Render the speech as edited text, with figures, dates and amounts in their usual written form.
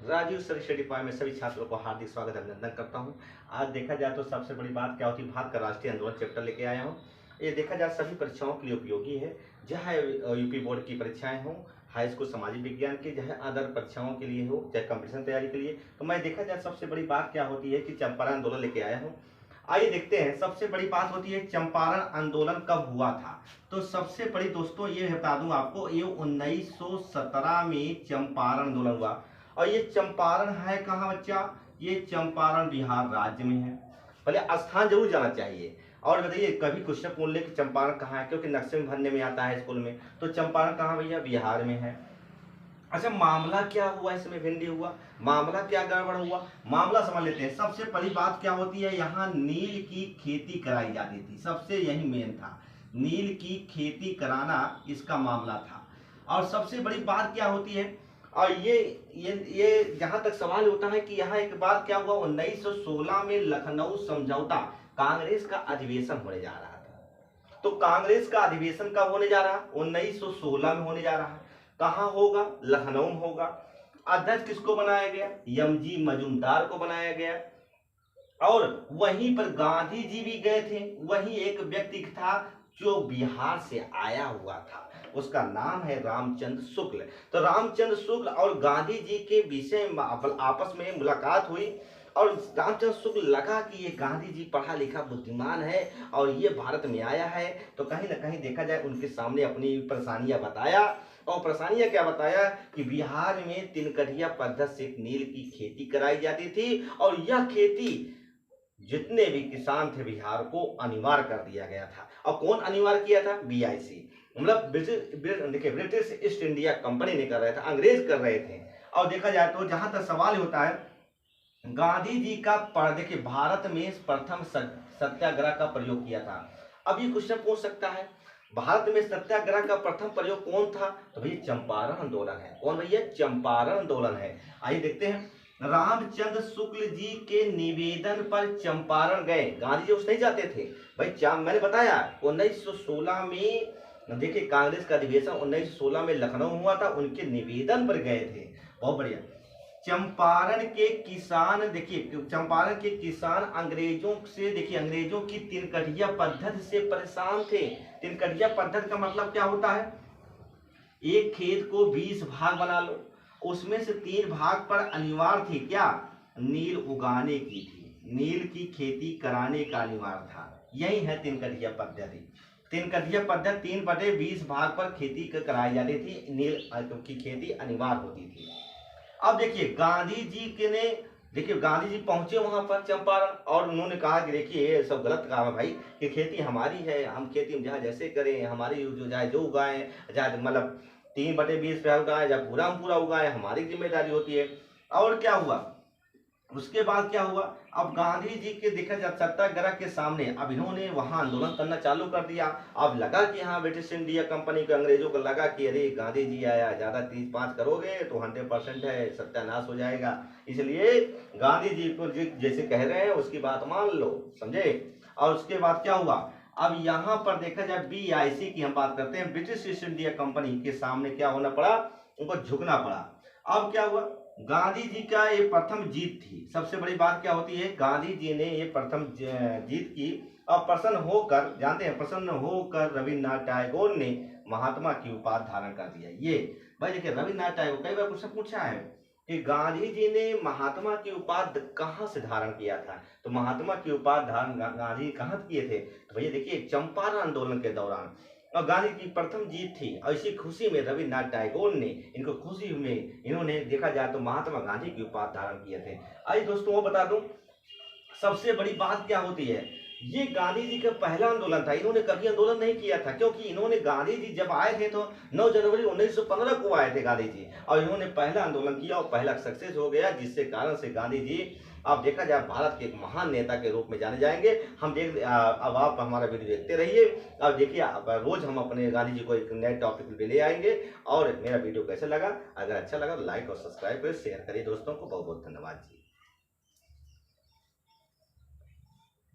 Rajiv sir study point में सभी छात्रों को हार्दिक स्वागत अभिनंदन करता हूं। आज देखा जाए तो सबसे बड़ी बात क्या होती है, भारत का राष्ट्रीय आंदोलन चैप्टर लेके आया हूं। ये देखा जाए सभी परीक्षाओं के लिए उपयोगी है, चाहे यूपी बोर्ड की परीक्षाएं हों, हाई स्कूल सामाजिक विज्ञान की, चाहे अदर परीक्षाओं के लिए हो, चाहे कंपटीशन तैयारी के लिए। तो मैं देखा जाए सबसे बड़ी बात क्या होती है कि चंपारण आंदोलन लेके आया हूँ। आइए देखते हैं, सबसे बड़ी बात होती है चंपारण आंदोलन कब हुआ था। तो सबसे बड़ी दोस्तों ये बता दूं आपको, ये 1917 में चंपारण आंदोलन हुआ। और ये चंपारण है कहाँ बच्चा? ये चंपारण बिहार राज्य में है। पहले स्थान जरूर जाना चाहिए। और बताइए, कभी क्वेश्चन पूछ ले कि चंपारण कहाँ है, क्योंकि नक्शे में भरने में आता है स्कूल में। तो चंपारण कहाँ भैया? बिहार में है। अच्छा, मामला क्या हुआ इसमें? भिंडी हुआ। मामला क्या गड़बड़ हुआ, मामला समझ लेते हैं। सबसे पहली बात क्या होती है, यहाँ नील की खेती कराई जाती थी, सबसे यही मेन था, नील की खेती कराना इसका मामला था। और सबसे बड़ी बात क्या होती है, और ये जहां तक सवाल होता है कि यहाँ एक बात क्या हुआ, 1916 में लखनऊ समझौता, कांग्रेस का अधिवेशन होने जा रहा था। तो कांग्रेस का अधिवेशन कब होने जा रहा? 1916 में होने जा रहा है। कहाँ होगा? लखनऊ में होगा। अध्यक्ष किसको बनाया गया? एमजी मजूमदार को बनाया गया। और वहीं पर गांधी जी भी गए थे। वहीं एक व्यक्ति था जो बिहार से आया हुआ था, उसका नाम है रामचंद्र शुक्ल। तो रामचंद्र शुक्ल और गांधी जी के विषय में आपस में मुलाकात हुई। और रामचंद्र शुक्ल लगा कि ये गांधी जी पढ़ा लिखा बुद्धिमान है और ये भारत में आया है, तो कहीं ना कहीं देखा जाए उनके सामने अपनी परेशानियां बताया। और परेशानियां क्या बताया कि बिहार में तिनकठिया पद्धति से नील की खेती कराई जाती थी, और यह खेती जितने भी किसान थे बिहार को अनिवार्य कर दिया गया था। और कौन अनिवार्य किया था? बीआईसी, मतलब ब्रिटिश ईस्ट इंडिया कंपनी ने कर रहा था, अंग्रेज कर रहे थे। और देखा जाए तो जहां तक सवाल होता है, गांधी जी का देखिए भारत में प्रथम सत्याग्रह का प्रयोग किया था। अब ये क्वेश्चन पूछ सकता है, भारत में सत्याग्रह का प्रथम प्रयोग कौन था? तो भैया चंपारण आंदोलन है। कौन भैया? चंपारण आंदोलन है। आइए देखते हैं, रामचंद्र शुक्ल जी के निवेदन पर चंपारण गए। गांधी जी उस नहीं जाते थे भाई, मैंने बताया 1916 में देखिए कांग्रेस का अधिवेशन 1916 में लखनऊ हुआ था, उनके निवेदन पर गए थे। बहुत बढ़िया। चंपारण के किसान, देखिए चंपारण के किसान अंग्रेजों से, देखिए अंग्रेजों की तिनकठिया पद्धति से परेशान थे। तिनकठिया पद्धति का मतलब क्या होता है? एक खेत को 20 भाग बना लो, उसमें से 3 भाग पर अनिवार्य थी क्या? नील उगाने की थी, नील की खेती कराने का अनिवार्य था। यही है तिनकठिया पद्धति। तिनकठिया पद्धति 3/20 भाग पर खेती कराई जाती थी, नील की खेती अनिवार्य होती थी। अब देखिए गांधी जी के ने, देखिए गांधी जी पहुंचे वहां पर चंपारण, और उन्होंने कहा कि देखिए ये सब गलत काम है भाई, कि खेती हमारी है, हम खेती में जहाँ जैसे करें, हमारी जो जाए जो उगाएं, चाहे मतलब 3/20 पे उगाएं या पूरा हम पूरा उगाएं, हमारी जिम्मेदारी होती है। और क्या हुआ उसके बाद क्या हुआ? अब गांधी जी के देखा जाए सत्याग्रह के सामने अब इन्होंने वहां आंदोलन करना चालू कर दिया। अब लगा कि हाँ ब्रिटिश इंडिया कंपनी को, अंग्रेजों को लगा कि अरे गांधी जी आया, ज्यादा 30-5 करोगे तो 100% है, सत्यानाश हो जाएगा। इसलिए गांधी जी को जैसे कह रहे हैं उसकी बात मान लो, समझे। और उसके बाद क्या हुआ? अब यहाँ पर देखा जाए बीआईसी की हम बात करते हैं, ब्रिटिश ईस्ट इंडिया कंपनी के सामने क्या होना पड़ा? उनको झुकना पड़ा। अब क्या हुआ? गांधी जी का ये प्रथम जीत थी। सबसे बड़ी बात क्या होती है, गांधी जी ने ये प्रथम जीत की। और प्रसन्न होकर, जानते हैं, प्रसन्न होकर रविन्द्रनाथ टैगोर ने महात्मा की उपाधि धारण कर दिया। ये भाई देखिए, रविन्द्रनाथ टैगोर, कई बार क्वेश्चन पूछा है कि गांधी जी ने महात्मा की उपाधि कहाँ से धारण किया था। तो महात्मा की उपाधि धारण गांधी कहाँ किए थे? तो भैया देखिए चंपारण आंदोलन के दौरान। और गांधी की प्रथम जीत थी, और इसी खुशी में रविन्द्रनाथ टैगोर ने, इनको खुशी में इन्होंने देखा जाए तो महात्मा गांधी की उपाधि धारण किए थे। आइए दोस्तों वो बता दूं, सबसे बड़ी बात क्या होती है, ये गांधी जी का पहला आंदोलन था। इन्होंने कभी आंदोलन नहीं किया था, क्योंकि इन्होंने, गांधी जी जब आए थे तो 9 जनवरी 1915 को आए थे गांधी जी, और इन्होंने पहला आंदोलन किया और पहला सक्सेस हो गया, जिससे कारण से गांधी जी अब देखा जाए भारत के एक महान नेता के रूप में जाने जाएंगे। हम अब आप हमारा वीडियो देखते रहिए। अब देखिए रोज हम अपने गांधी जी को एक नए टॉपिक पे ले आएंगे। और मेरा वीडियो कैसे लगा? अगर अच्छा लगा तो लाइक और सब्सक्राइब करें, शेयर करिए दोस्तों को। बहुत बहुत धन्यवाद जी।